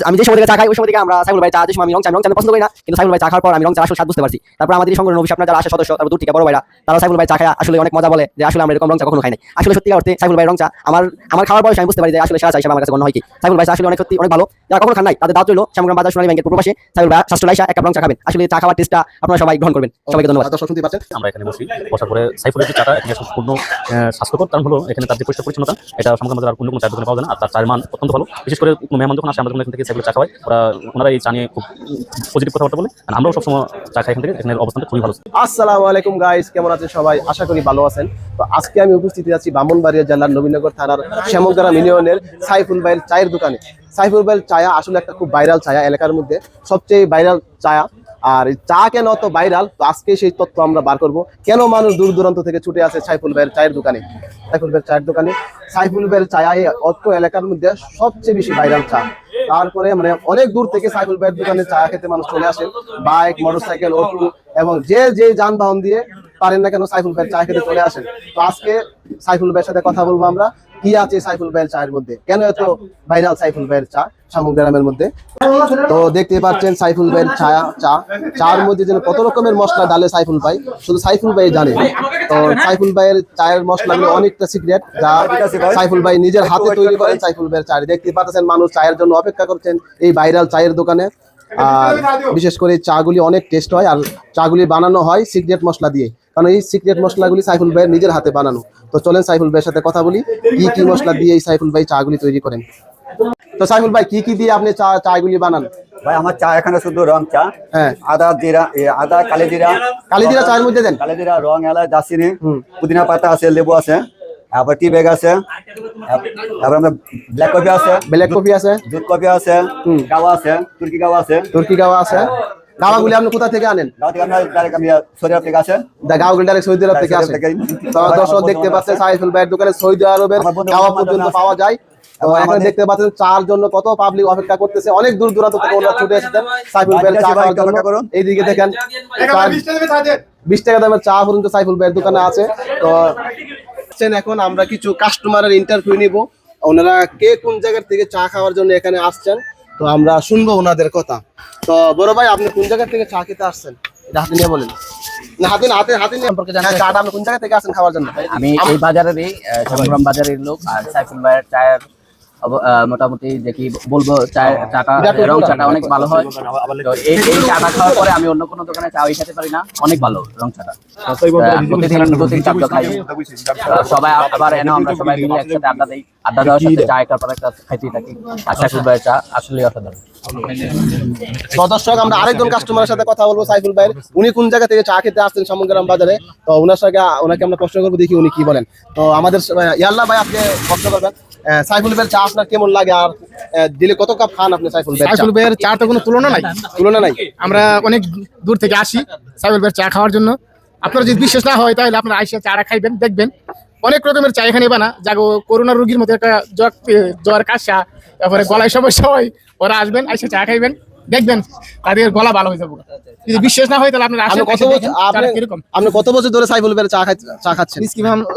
আমি যে সময় থেকে চা খাই ওই সময় থেকে আমরা সাইফুল ভাই চা যে সময় আমি রং চা পছন্দ করি না, কিন্তু সাইফুল ভাই চা খাওয়ার পর আমি রং চা আসলে স্বাদ বুঝতে পারছি। তারপর আমাদের সংগ্রহ নবী আপনারা যারা আসে সদস্য, তারপর দূর থেকে বড় ভাইরা, তারা সাইফুল ভাই চা খায় আসলে অনেক মজা বলে যে আসলে আমরা এরকম রং চা কখনো খাই নাই। আসলে সত্যি অর্থে সাইফুল ভাই রং চা আমার খাওয়ার বয়সে আমি বুঝতে পারি যে আসলে সেরা চা হিসেবে আমার কাছে মনে হয় কি সাইফুল ভাই চা আসলে অনেক সত্যি অনেক ভালো। যারা কখনো খান নাই তাদের দাওয়াত রইলো শ্যামগ্রাম বাজার সোনালী ব্যাংকের পূর্ব পাশে সাইফুল ভাই স্বাস্থ্য লাইসা এক কাপ রং চা খাবেন। আসলে চা খাওয়ার টেস্টটা আপনারা সবাই গ্রহণ করবেন। সবাইকে ধন্যবাদ। দর্শক শুনতে পাচ্ছেন আমরা এখানে বসার পরে সাইফুলের যে চাটা এখানে সম্পূর্ণ স্বাস্থ্যকর, কারণ হলো এখানে তার যে পরিষ্কার পরিচ্ছন্নতা এটা সমগ্র আমাদের আর অন্য কোনো চায়ের দোকানে পাওয়া যায় না। আর তার চায়ের মান অত্যন্ত ভালো। বিশেষ করে মেহমান যখন আসে আমরা এখান থেকে সাইফুলের চা খাওয়াই, ওনারা এই চা নিয়ে খুব পজিটিভ কথাবার্তা বলে। আমরাও সবসময় চা খাই এখান থেকে, এখানের অবস্থানটা খুবই ভালো। আসসালামু আলাইকুম গাইস, কেমন আছেন সবাই? আশা করি ভালো আছেন। তো আজকে আমি উপস্থিত আছি ব্রাহ্মণবাড়িয়া জেলার নবীনগর থানার শ্যামগ্রাম ইউনিয়নের সাইফুল ভাইয়ের চায়ের দোকানে। সাইফুল ভাইয়ের চা আসলে একটা খুব ভাইরাল চা, এলাকার মধ্যে সবচেয়ে ভাইরাল চা। আর চা কেন অত ভাইরাল, তো আজকে সেই তথ্য আমরা বার করব। কেন মানুষ দূর দূরান্ত থেকে ছুটে আসে সাইফুল ভাইয়ের চায়ের দোকানে? সাইফুল ভাইয়ের চায়ের দোকানে সাইফুল ভাইয়ের চা অত এলাকার মধ্যে সবচেয়ে বেশি ভাইরাল চা। তারপরে মানে অনেক দূর থেকে সাইফুল ভাইয়ের দোকানে চা খেতে মানুষ চলে আসে, বাইক, মোটরসাইকেল, অটো এবং যে যানবাহন দিয়ে পারেন না কেন সাইফুল ভাইয়ের চা খেতে চলে আসেন। তো আজকে সাইফুল ভাইয়ের সাথে কথা বলবো আমরা, কি আছে সাইফুল ভাইয়ের চায়ের মধ্যে, কেন এত ভাইরাল সাইফুল ভাইয়ের চা সামগ্রামের মধ্যে। তো দেখতে পাচ্ছেন সাইফুল ভাইয়ের চার মধ্যে যেন কত রকমের মশলা ডালে সাইফুল ভাই, শুধু সাইফুল ভাই জানে। তো সাইফুল ভাইয়ের চায়ের মশলাগুলো অনেকটা সিক্রেট, যা সাইফুল ভাই নিজের হাতে তৈরি করেন। সাইফুল ভাইয়ের চা দেখতে পাচ্ছেন মানুষ চায়ের জন্য অপেক্ষা করছেন এই ভাইরাল চায়ের দোকানে। আর বিশেষ করে চাগুলি অনেক টেস্ট হয়, আর চাগুলি বানানো হয় সিক্রেট মশলা দিয়ে, কারণ এই সিক্রেট মশলাগুলি সাইফুল ভাইয়ের নিজের হাতে বানানো। তো চলেন সাইফুল ভাইয়ের সাথে কথা বলি, কি মশলা দিয়ে এই সাইফুল ভাই চাগুলি তৈরি করেন। তো সাইফুল ভাই কি দিয়ে আপনি চাগুলি বানান? ভাই আমার চা এখানে শুধু রং চা, হ্যাঁ, আদা কালি জিরা চায়ের মধ্যে দেন, কালি জিরা, রং, এলাচ, দারচিনি, পুদিনা পাতা আছে, লেবু আছে, তারপর টি ব্যাগ আছে, তারপর আমরা ব্ল্যাক কফি আছে, দুধ কফি আছে, গাওয়া আছে, তুর্কি গাওয়া আছে। গাওয়াগুলি আপনি কোথা থেকে আনেন? সৌদি আরব থেকে আছে। গাওয়াগুলি ডাইরেক্ট সৌদি আরব থেকে আসে। দর্শক দেখতে পাচ্ছেন সাইফুল ভাইয়ের দোকানে সৌদি আরবের গাওয়া পর্যন্ত পাওয়া যায়। এখানে দেখতে পাচ্ছেন চার জন্য কত পাবলিক অপেক্ষা করতেছে, অনেক দূর দূরান্ত থেকে ওনারা ছুটে এসেছেন সাইফুল ভাইয়ের চা খাওয়ার জন্য। এইদিকে দেখেন 20 টাকা দামের চা পর্যন্ত সাইফুল ভাইয়ের দোকানে আছে। তো এখন আমরা কিছু কাস্টমারের ইন্টারভিউ নিব, ওনারা কে কোন জায়গা থেকে চা খাওয়ার জন্য এখানে আসছেন, তো আমরা শুনবো ওনাদের কথা। তো বড় ভাই, আপনি কোন জায়গা থেকে চা খেতে আসছেন এটা হাতে নিয়ে বলেন। না, হাতে নিয়ে সম্পর্কে জানেন। চাটা আপনি কোন জায়গা থেকে আসেন খাওয়ার জন্য? আমি এই বাজারেরই চট্টগ্রাম বাজারের লোক। আর সাইফুল ভাইয়ের চায়ের মোটামুটি দেখি বলবো চাটা রং চাটা অনেক ভালো হয়। তো এই চাটা খাওয়ার পরে আমি অন্য কোনো দোকানে চা খেতে পারি না, অনেক ভালো রং চাটা। প্রতিদিন 2-3 চাপ খাই সবাই, আবার এনে আমরা সবাই মিলে একসাথে আড্ডা দিই। আড্ডা দেওয়ার সাথে চা একার পর একটা খাইতেই থাকি। আর সাইফুল ভাইয়ের চা আসলে অসাধারণ। দর্শক, আমরা আরেকজন কাস্টমারের সাথে কথা বলবো সাইফুল ভাইয়ের। উনি কোন জায়গা থেকে চা খেতে আসছেন সামগ্রাম বাজারে, তো ওনাকে আমরা প্রশ্ন করবো, দেখি উনি কি বলেন। তো আমাদের ইয়াল্লা ভাই, আপনি প্রশ্ন করবেন সাইফুল ভাইয়ের চা আপনার কেমন লাগে, আর দিলে কত কাপ খান আপনি সাইফুল ভাই? সাইফুল ভাইয়ের চা তো কোনো তুলনা নাই। আমরা অনেক দূর থেকে আসি সাইফুল ভাইয়ের চা খাওয়ার জন্য। আপনারা যদি বিশ্বাস না হয় তাহলে আপনারা আইসা চাটা খাইবেন, দেখবেন অনেক রকমের চা এখানে বানা। যাগো করোনা রোগীর মতো একটা জ্বর কাশা, তারপরে গলায় সমস্যা হয়, ওরা আসবেন আইসা চা খাইবেন, দেখবেন তাদের গলা ভালো হয়ে যাবে। যদি বিশ্বাস না হয় তাহলে আপনারা আসেন। আপনি কত বছর ধরে সাইফুল ভাইয়ের চা খাচ্ছেন?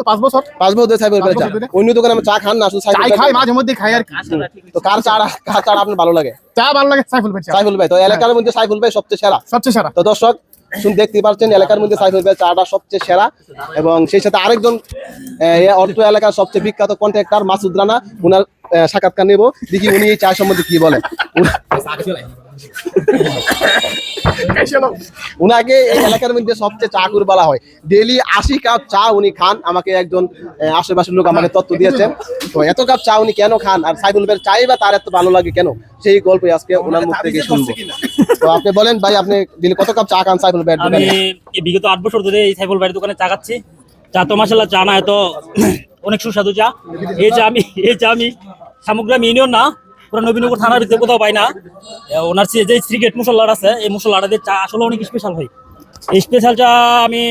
5 বছর ধরে সাইফুল ভাইয়ের চা। অন্য দোকানে আমি চা খান না, শুধু চাই খাই, মাঝে মধ্যে খাই আর কি। তো কার চা আপনার ভালো লাগে? চা ভালো লাগে সাইফুল ভাই। তো এলাকার মধ্যে সাইফুল ভাই সবচেয়ে সেরা। তো দর্শক দেখতে পাচ্ছেন এলাকার মধ্যে সাইফুল ভাইয়ের চাটা সবচেয়ে সেরা। এবং সেই সাথে আরেকজন অর্থ এলাকার সবচেয়ে বিখ্যাত কন্ট্রাক্টর মাসুদ রানা, উনার সাক্ষাৎকার নেব, দেখি উনি এই চা সম্বন্ধে কি বলেন। উনাকে এই এলাকার মধ্যে সবচেয়ে চাকুর বলা হয়। ডেইলি 80 কাপ চা উনি খান। আমাকে একজন আশেপাশের লোক আমাকে তথ্য দিয়েছেন। তো এত কাপ চা উনি কেন খান, আর সাইফুল ভাইয়ের চাই বা তার এত ভালো লাগে কেন, সেই গল্পই আজকে ওনার মুখ থেকে শুনবো। তো আপনি বলেন ভাই, আপনি দিলে কত কাপ চা খান সাইফুল ভাইয়ের দোকানে? আমি বিগত 8 বছর ধরে এই সাইফুল ভাইয়ের দোকানে চা খাচ্ছি। চা তো মাশাআল্লাহ, চা না এত অনেক সুস্বাদু চা। এই চা আমি সামগ্রাম ইউনিয়ন না, পুরো নবীনগর থানার ভিতরে কোথাও পাই না। ওনার যে সিক্রেট মশলা আছে, এই মশলাটা দিয়ে চা আসলে অনেক স্পেশাল হয়। এই স্পেশাল চা আমি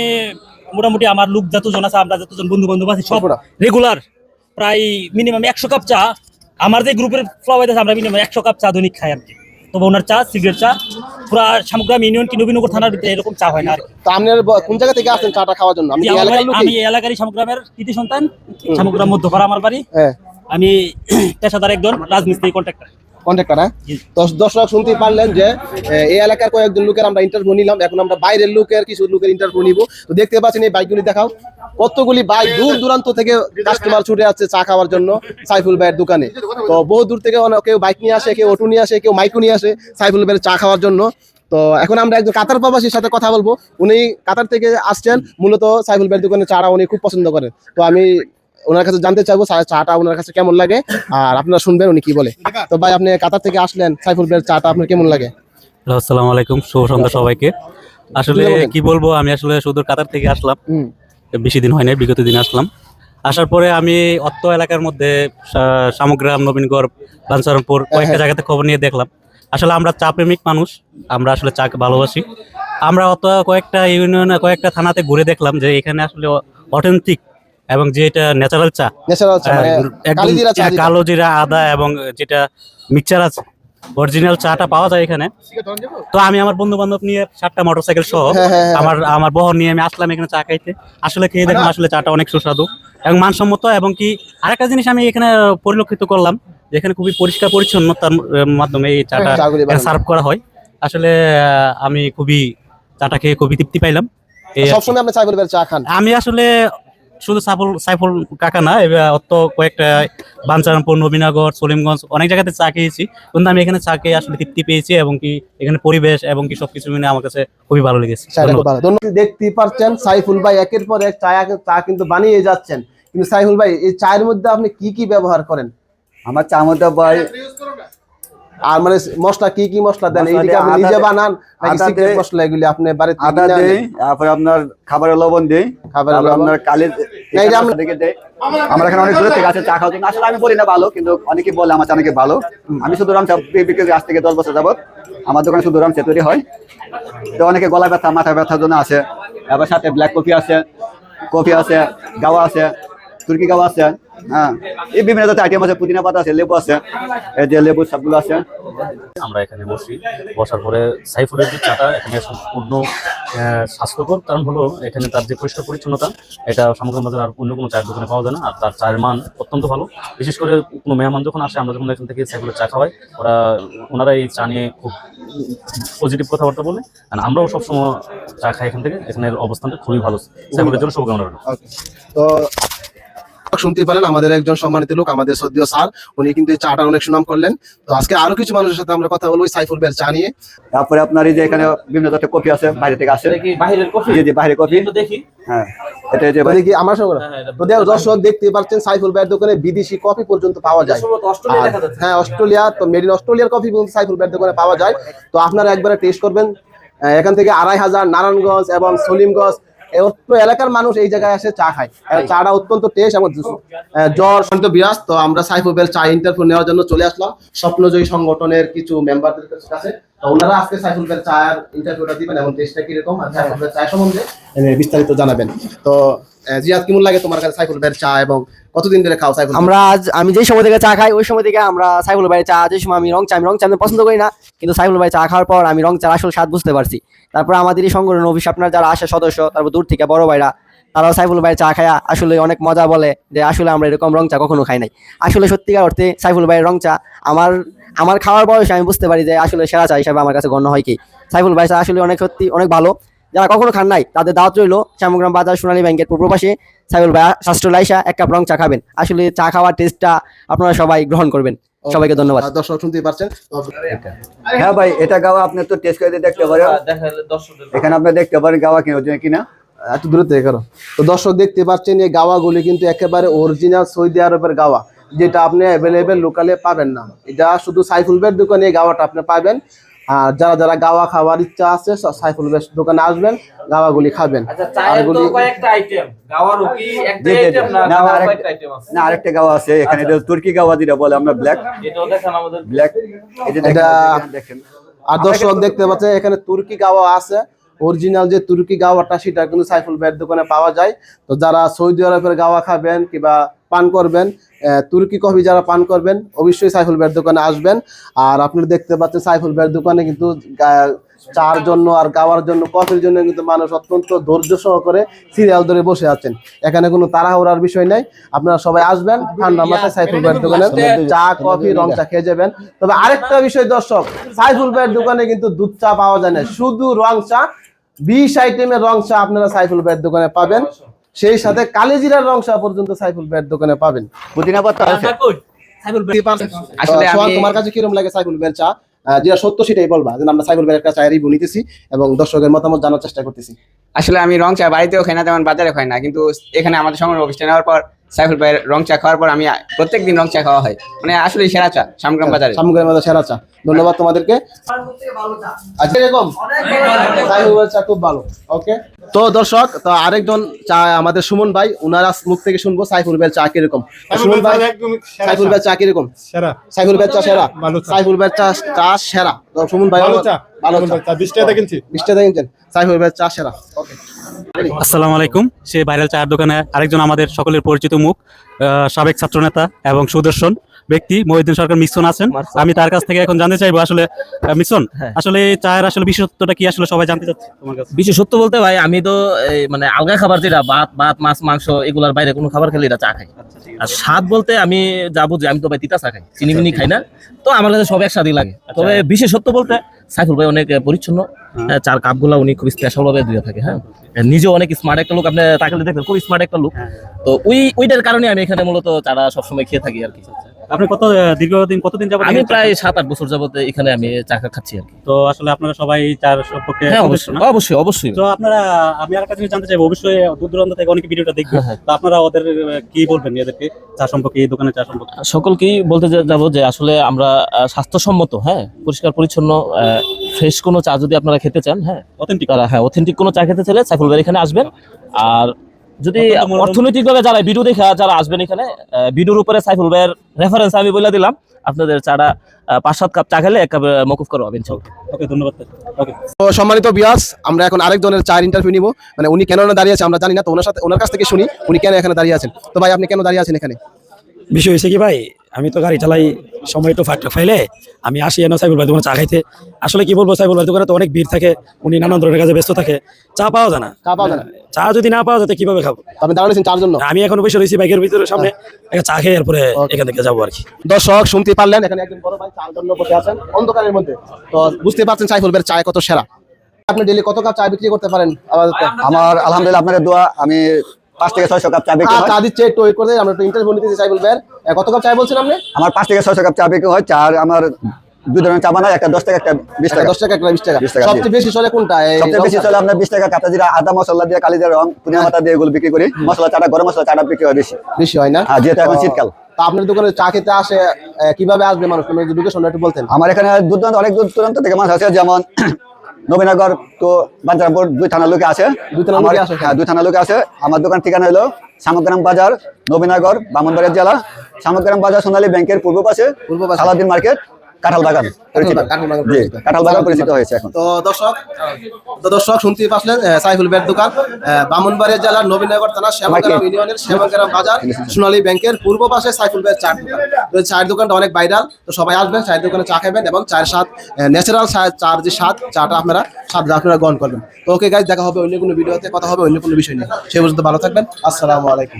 মোটামুটি আমার লোক যতজন আছে, আমরা যতজন বন্ধু বান্ধব আছি সব রেগুলার প্রায় মিনিমাম 100 কাপ চা, আমার যে গ্রুপের ফ্লাওয়ার আছে আমরা মিনিমাম 100 কাপ চা দৈনিক খাই আর কি। তবে ওনার চা সিক্রেট চা পুরা সামগ্রাম ইউনিয়ন কি নবীনগর থানার ভিতরে এরকম চা হয় না আর কি। তো আপনার কোন জায়গা থেকে আসেন চাটা খাওয়ার জন্য? আমি এলাকারই সামগ্রামের কৃতি সন্তান, সামগ্রাম মধ্যপাড়া আমার বাড়ি। আমি পেশাদার একজন রাজমিস্ত্রি কন্ট্রাক্টর। কন্ট্রাক্টর। হ্যাঁ, জি। তো দর্শক শুনতে পারলেন যে এই এলাকার কয়েকজন লোকের আমরা ইন্টারভিউ নিলাম, এখন আমরা বাইরের লোকের কিছু লোকের ইন্টারভিউ নিব। তো দেখতে পাচ্ছেন এই বাইকগুলি দেখাও, কতগুলি বাইক দূর দূরান্ত থেকে কাস্টমার ছুটে আসছে চা খাওয়ার জন্য সাইফুল ভাইয়ের দোকানে। তো বহু দূর থেকে কেউ বাইক নিয়ে আসে, কেউ অটো নিয়ে আসে, কেউ মাইকো নিয়ে আসে সাইফুল ভাইয়ের চা খাওয়ার জন্য। তো এখন আমরা একজন কাতার প্রবাসীর সাথে কথা বলবো, উনি কাতার থেকে আসছেন, মূলত সাইফুল ভাইয়ের দোকানে চাটা উনি খুব পছন্দ করেন। তো আমি ওনার কাছে জানতে চাইবো চাটা ওনার কাছে কেমন লাগে, আর আপনারা শুনবেন উনি কি বলে। তো ভাই, আপনি কাতার থেকে আসলেন, সাইফুল ভাইয়ের চাটা আপনার কেমন লাগে? আসসালামু আলাইকুম, শুভ সন্ধ্যা সবাইকে। আসলে কি বলবো, আমি আসলে সুদূর কাতার থেকে আসলাম, বেশি দিন হয় নাই, বিগত দিন আসলাম। আসার পরে আমি অত্র এলাকার মধ্যে সামগ্রাম, নবীনগর, বাঞ্ছারামপুর কয়েকটা জায়গাতে খবর নিয়ে দেখলাম। আসলে আমরা চা প্রেমিক মানুষ, আমরা আসলে চা ভালোবাসি। আমরা অত কয়েকটা ইউনিয়নে, কয়েকটা থানাতে ঘুরে দেখলাম যে এখানে আসলে অথেন্টিক এবং যেটা ন্যাচারাল চা, ন্যাচারাল চা মানে একদম কালিজিরা চা যেটা। কালো জিরা, আদা এবং যেটা মিক্সচার আছে, অরিজিনাল চাটা পাওয়া যায় এখানে। তো আমি আমার বন্ধু বান্ধব নিয়ে 7টা মোটরসাইকেল সহ আমার বহর নিয়ে আমি আসলাম এখানে চা খাইতে। আসলে খেয়ে দেখলাম আসলে চাটা অনেক সুস্বাদু এবং মানসম্মত। এবং কি আরেকটা জিনিস আমি এখানে পরিলক্ষিত করলাম, যেখানে খুবই পরিষ্কার পরিচ্ছন্নতার মাধ্যমে এই চাটা সার্ভ করা হয়। আসলে আমি খুবই চাটা খেয়ে খুবই তৃপ্তি পাইলাম। সবসময় আপনি সাইফুল ভাইয়ের চা খান? আমি আসলে শুধু সাইফুল কাকা না, অত কয়েকটা বাঞ্ছারামপুর, নবীনগর, সলিমগঞ্জ অনেক জায়গাতে চা খেয়েছি, কিন্তু আমি এখানে চা খেয়ে আসলে তৃপ্তি পেয়েছি এবং কি এখানে পরিবেশ এবং কি সবকিছু মিলে আমার কাছে খুবই ভালো লেগেছে। দেখতে পাচ্ছেন সাইফুল ভাই একের পর এক চা কিন্তু বানিয়ে যাচ্ছেন। কিন্তু সাইফুল ভাই, এই চায়ের মধ্যে আপনি কি কি ব্যবহার করেন? আমার চা মধ্যে ভাই আর মানে মশলা কি কি মশলা দেন? এইদিকে আপনি নিজে বানান নাকি সিক্রেট মশলা এগুলি আপনি বাড়িতে? আদা দেই, তারপরে আপনার খাবারের লবণ দেই, তারপরে আপনার কালি দেখে দেই। আমরা এখানে অনেক দূর থেকে আছে চা খাওয়ার জন্য। আসলে আমি বলি না ভালো, কিন্তু অনেকে বলে আমার চা নাকি ভালো। আমি শুধু রাম চা বিক্রি আজ থেকে 10 বছর যাবত আমার দোকানে শুধু রাম চা তৈরি হয়। তো অনেকে গলা ব্যথা, মাথা ব্যথার জন্য আছে, আবার সাথে ব্ল্যাক কফি আছে, গাওয়া আছে, তুর্কি গাওয়া আছে। হ্যাঁ, এই বিভিন্ন জাতের আইটেম আছে, পুদিনা পাতা আছে, লেবু আছে, এই যে লেবু সবগুলো আছে। আমরা এখানে বসার পরে সাইফুলের যে চাটা এখানে সম্পূর্ণ স্বাস্থ্যকর, কারণ হলো এখানে তার যে পরিষ্কার পরিচ্ছন্নতা, এটা সমগ্র বাজার আর অন্য কোনো চায়ের দোকানে পাওয়া যায় না। আর তার চায়ের মান অত্যন্ত ভালো। বিশেষ করে কোনো মেহমান যখন আসে, আমরা যখন এখান থেকে সাইফুলের চা খাওয়াই, ওনারা এই চা নিয়ে খুব পজিটিভ কথাবার্তা বলে। আর আমরাও সবসময় চা খাই এখান থেকে। এখানের অবস্থানটা খুবই ভালো, সাইফুলের জন্য শুভকামনা রইল। তো শুনতে পারেন আমাদের একজন সম্মানিত লোক, আমাদের শ্রদ্ধেয় স্যার, উনি কিন্তু এই চাটা অনেক সুনাম করলেন। তো আজকে আরো কিছু মানুষের সাথে আমরা কথা বলবো সাইফুল ভাইয়ের চা নিয়ে। তারপরে আপনার এই যে এখানে বিভিন্ন জাতের কফি আছে, বাইরে থেকে আসে। বাইরের কফি? জি, বাইরে কফি দেখি। হ্যাঁ, এটা যে দেখি আমার সঙ্গে। তো দর্শক দেখতে পাচ্ছেন সাইফুল ভাইয়ের দোকানে বিদেশি কফি পর্যন্ত পাওয়া যায়। হ্যাঁ, অস্ট্রেলিয়া, তো মেড ইন অস্ট্রেলিয়ার কফি পর্যন্ত সাইফুল ভাইয়ের দোকানে পাওয়া যায়। তো আপনারা একবারে টেস্ট করবেন। এখান থেকে 2500 নারায়ণগঞ্জ এবং সলিমগঞ্জ এলাকার মানুষ এই জায়গায় আসে চা খায়। চাটা অত্যন্ত টেস্ট এবং জ্বর শান্ত বিরাজ। তো আমরা সাইফুল ভাইয়ের চা ইন্টারভিউ নেওয়ার জন্য চলে আসলাম স্বপ্নজয়ী সংগঠনের কিছু মেম্বারদের কাছে। তো ওনারা আজকে সাইফুল ভাইয়ের চায়ের ইন্টারভিউটা দিবেন এবং টেস্টটা কিরকম আর সাইফুল ভাইয়ের চা সম্বন্ধে বিস্তারিত জানাবেন। তো জিয়াদ, কেমন লাগে তোমার কাছে সাইফুল ভাইয়ের চা এবং কতদিন ধরে খাও সাইফুল? আমি যেই সময় থেকে চা খাই, ওই সময় থেকে আমরা সাইফুল ভাইয়ের চা, যে সময় আমি রং চা পছন্দ করি না, কিন্তু সাইফুল ভাই চা খাওয়ার পর আমি রং চার আসল স্বাদ বুঝতে পারছি। তারপর আমাদের এই সংগঠনের অফিস আপনার যারা আসে সদস্য, তারপর দূর থেকে বড় ভাইরা, তারাও সাইফুল ভাইয়ের চা খায়া আসলে অনেক মজা বলে যে আসলে আমরা এরকম রং চা কখনো খাই নাই। আসলে সত্যিকার অর্থে সাইফুল ভাইয়ের রং চা আমার খাওয়ার বয়সে আমি বুঝতে পারি যে আসলে সেরা চা হিসাবে আমার কাছে গণ্য হয় কি। সাইফুল ভাই চা আসলে সত্যি অনেক ভালো। যারা কখনো খান নাই তাদের দাওয়াত রইলো, শ্যামগ্রাম বাজার সোনালী ব্যাংকের পূর্ব পাশে সাইফুল ভাই শাস্ত্রল আইসা 1 কাপ রং চা খাবেন। আসলে চা খাওয়ার টেস্টটা আপনারা সবাই গ্রহণ করবেন। সবাইকে ধন্যবাদ। দর্শক শুনতে পারছেন। হ্যাঁ ভাই, এটা গাওয়া আপনি তো টেস্ট করে দেখতে পারেন। এখানে আপনি দেখতে পারেন গাওয়া কিনা একটু দূরে থেকে করো। তো দর্শক দেখতে পাচ্ছেন এই গাওয়াগুলি কিন্তু একেবারে অরিজিনাল সৌদি আরবের গাওয়া, যেটা আপনি অ্যাভেলেবেল লোকালে পাবেন না। এটা শুধু সাইফুল ভাইয়ের দোকানে এই গাওয়াটা আপনি পাবেন। আর যারা গাওয়া খাওয়ার ইচ্ছা আছে সাইফুল ভাইয়ের দোকানে আসবেন, গাওয়াগুলি খাবেন। না, আরেকটা গাওয়া আছে এখানে, তুর্কি গাওয়া যেটা বলে আমরা ব্ল্যাক। দেখেন। আর দর্শক দেখতে পাচ্ছেন এখানে তুর্কি গাওয়া আছে। অরিজিনাল যে তুর্কি গাওয়াটা সেটা কিন্তু সাইফুল ভাইয়ের দোকানে পাওয়া যায়। তো যারা সৌদি আরবের গাওয়া খাবেন কিংবা পান করবেন, তুর্কি কফি যারা পান করবেন, অবশ্যই সাইফুল ভাইয়ের দোকানে আসবেন। আর আপনারা দেখতে পাচ্ছেন সাইফুল ভাইয়ের দোকানে কিন্তু চার জন্য আর গাওয়ার জন্য কফির জন্য কিন্তু মানুষ অত্যন্ত ধৈর্য সহকারে সিরিয়াল ধরে বসে আছেন। এখানে কোনো তাড়াহুড়ার বিষয় নাই, আপনারা সবাই আসবেন ঠান্ডা মাথায় সাইফুল ভাইয়ের দোকানে চা কফি রং চা খেয়ে যাবেন। তবে আরেকটা বিষয় দর্শক, সাইফুল ভাইয়ের দোকানে কিন্তু দুধ চা পাওয়া যায় না, শুধু রং চা, 20 আইটেমের রং চা আপনারা সাইফুল ভাইয়ের দোকানে পাবেন, সেই সাথে কালিজিরার রং চা পর্যন্ত সাইফুল ভাইয়ের দোকানে পাবেন। পুদিনা পাতা আছে। আসলে সোহাগ, আমি তোমার কাছে কিরকম লাগে সাইফুল ভাইয়ের চা? যেটা সত্য সেটাই বলবা, যেন আমরা সাইফুল ভাইয়ের একটা চায়ের রিভিউ নিতেছি এবং দর্শকের মতামত জানার চেষ্টা করতেছি। আসলে আমি রং চা বাড়িতেও খাই না, তেমন বাজারে খাই না, কিন্তু এখানে আমাদের সঙ্গে অফিসে নেওয়ার পর সাইফুল ভাইয়ের রং চা খাওয়ার পর আমি প্রত্যেকদিন রং চা খাওয়া হয়, মানে আসলে সেরা চা শামগ্রাম বাজারে। সামগ্রীর মধ্যে সেরা চা, ধন্যবাদ তোমাদেরকে। আচ্ছা, এরকম সাইফুল ভাইয়ের চা খুব ভালো। ওকে, তো দর্শক, তো আরেকজন চা আমাদের সুমন ভাই, ওনার মুখ থেকে শুনবো সাইফুল ভাইয়ের চা কিরকম। সুমন ভাই, সাইফুল ভাইয়ের চা কিরকম? সেরা। সাইফুল ভাইয়ের চা সেরা, সাইফুল ভাইয়ের চা সেরা। তো সুমন ভাই ভালো চা, ভালো চা, 20 টাকা কিনছি, 20 টাকা কিনছেন, সাইফুল ভাইয়ের চা সেরা। ওকে, আসসালামু আলাইকুম। সে ভাইরাল চায়ের দোকানে আরেকজন আমাদের সকলের পরিচিত মুখ, সাবেক ছাত্রনেতা এবং সুদর্শন ব্যক্তি মহিউদ্দিন সরকার মিক্সন আছেন। আমি তার কাছ থেকে এখন জানতে চাইবো আসলে মিক্সন, আসলে এই চায়ের আসলে বিশেষত্বটা কি আসলে সবাই জানতে চাচ্ছে তোমার কাছে। বিশেষত্ব বলতে ভাই, আমি তো মানে আলগা খাবার যেটা ভাত মাছ মাংস এগুলোর বাইরে কোনো খাবার খেলে এটা চা খাই। আর স্বাদ বলতে আমি যা বুঝি, আমি তো ভাই তিতা চা খাই, চিনি মিনি খাই না, তো আমার কাছে সব একসাথেই লাগে। তবে বিশেষত্ব বলতে সাইফুল ভাই অনেক পরিচ্ছন্ন, চার কাপগুলা উনি খুব স্পেশাল ভাবে ধুয়ে থাকে। হ্যাঁ, নিজে অনেক স্মার্ট একটা লোক, আপনি তাকালে দেখবেন খুব স্মার্ট একটা লোক। তো ওইটার কারণে আমি এখানে মূলত চারা সবসময় খেয়ে থাকি আর কি। আপনি কতদিন যাবত? আমি প্রায় 7-8 বছর যাবত এখানে আমি চা খাচ্ছি আর কি। তো আসলে আপনারা সবাই চার সম্পর্কে হ্যাঁ, অবশ্যই অবশ্যই। তো আপনারা, আমি আর কাছে জানতে চাইবো, অবশ্যই দূর দূরান্ত থেকে অনেকে ভিডিওটা দেখবে, তো আপনারা ওদের কি বলবেন এদেরকে চা সম্পর্কে, এই দোকানে চা সম্পর্কে? সকলকেই বলতে যাবো যে আসলে আমরা স্বাস্থ্যসম্মত, হ্যাঁ, পরিষ্কার পরিচ্ছন্ন ফ্রেশ কোনো চা যদি আপনারা খেতে চান, হ্যাঁ অথেন্টিক কোনো চা খেতে চাইলে সাইফুল ভাইয়ের এখানে আসবেন। আর যদি অর্থনৈতিকভাবে যারা ভিডিও দেখা যারা আসবেন এখানে, ভিডিওর উপরে সাইফুল ভাইয়ের রেফারেন্স আমি বলে দিলাম, আপনাদের চাটা 5-7 কাপ চা খেলে 1 কাপ মকুফ করা হবে ইনশাআল্লাহ। ওকে, ধন্যবাদ। ওকে, তো সম্মানিত বিয়াস, আমরা এখন আরেকজনের চায়ের ইন্টারভিউ নিব, মানে উনি কেন দাঁড়িয়ে আছে আমরা জানি না, তো ওনার কাছ থেকে শুনি উনি কেন এখানে দাঁড়িয়ে আছেন। তো ভাই, আপনি কেন দাঁড়িয়ে আছেন এখানে? বিষয় হয়েছে কি ভাই, আমি তো গাড়ি চালাই, সময় একটু ফাটক ফাইলে আমি আসি এনে সাইফুল ভাই দোকানে চা খাইতে। আসলে কি বলবো, সাইফুল ভাই দোকানে তো অনেক ভিড় থাকে, উনি নানান ধরনের কাজে ব্যস্ত থাকে, চা পাওয়া যায় না। চা যদি না পাওয়া যেত কিভাবে খাবো? আপনি দাঁড়িয়েছেন চার জন্য? আমি এখন বসে রয়েছি বাইকের ভিতরে সামনে, একটা চা খেয়ে এরপরে এখান থেকে যাবো আর কি। দর্শক, শুনতে পারলেন, এখানে একজন বড় ভাই চার জন্য বসে আছেন অন্ধকারের মধ্যে। তো বুঝতে পারছেন সাইফুল ভাইয়ের চা কত সেরা। আপনি ডেইলি কত কাপ চা বিক্রি করতে পারেন? আমার আলহামদুলিল্লাহ আপনাদের দোয়া, আমি 5 থেকে 600 কাপ চা বিক্রি হয়। চা দিচ্ছে, একটু ওয়েট করে, আমরা একটু ইন্টারভিউ নিতেছি সাইফুল ভাইয়ের। কত কাপ চা বলছেন আপনি? আমার 5 থেকে 600 কাপ চা বিক্রি হয়। চা আমার 2 ধরনের চা বানায়, একটা 10 টাকা, একটা 20 টাকা। 10 টাকা, একটা 20 টাকা। 20 টাকা। সবচেয়ে বেশি চলে কোনটা? সবচেয়ে বেশি চলে আপনার 20 টাকা কাঁচা জিরা, আদা মশলা দিয়ে, কালিজিরা রং, পুদিনা পাতা দিয়ে এগুলো বিক্রি করি। মশলা চাটা, গরম মশলা চাটা বিক্রি হয় বেশি হয় না? আর যেহেতু এখন শীতকাল। তা আপনার দোকানে চা খেতে আসে কিভাবে আসবে মানুষ? তুমি লোকেশন একটু বলতেন। আমার এখানে অনেক দূর দূরান্ত থেকে মানুষ আছে, যেমন নবীনগর তো বাঞ্ছারামপুর 2 থানার লোকে আসে। 2 থানার লোকে আসে। আমার দোকান ঠিকানা হলো সামগ্রাম বাজার, নবীনগর, ব্রাহ্মণবাড়িয়া জেলা। সামগ্রাম বাজার সোনালী ব্যাংকের পূর্ব পাশে, সালাউদ্দিন মার্কেট, কাঁঠাল বাগান পরিচিত হয়েছে এখন। তো দর্শক শুনতেই পারলেন, সাইফুল ভাইয়ের দোকান ব্রাহ্মণবাড়িয়া জেলার নবীনগর থানা শ্যামগ্রাম ইউনিয়নের শ্যামগ্রাম বাজার, সোনালী ব্যাংকের পূর্ব পাশে সাইফুল ভাইয়ের চায়ের দোকান। তো চায়ের দোকানটা অনেক ভাইরাল, তো সবাই আসবেন, চায়ের দোকানে চা খাবেন এবং চায়ের স্বাদ, ন্যাচারাল চার যে স্বাদ, চাটা আপনারা গ্রহণ করবেন। তো ওকে গাইস, দেখা হবে অন্য কোনো ভিডিওতে, কথা হবে অন্য কোনো বিষয় নিয়ে। সে পর্যন্ত ভালো থাকবেন, আসসালামু আলাইকুম।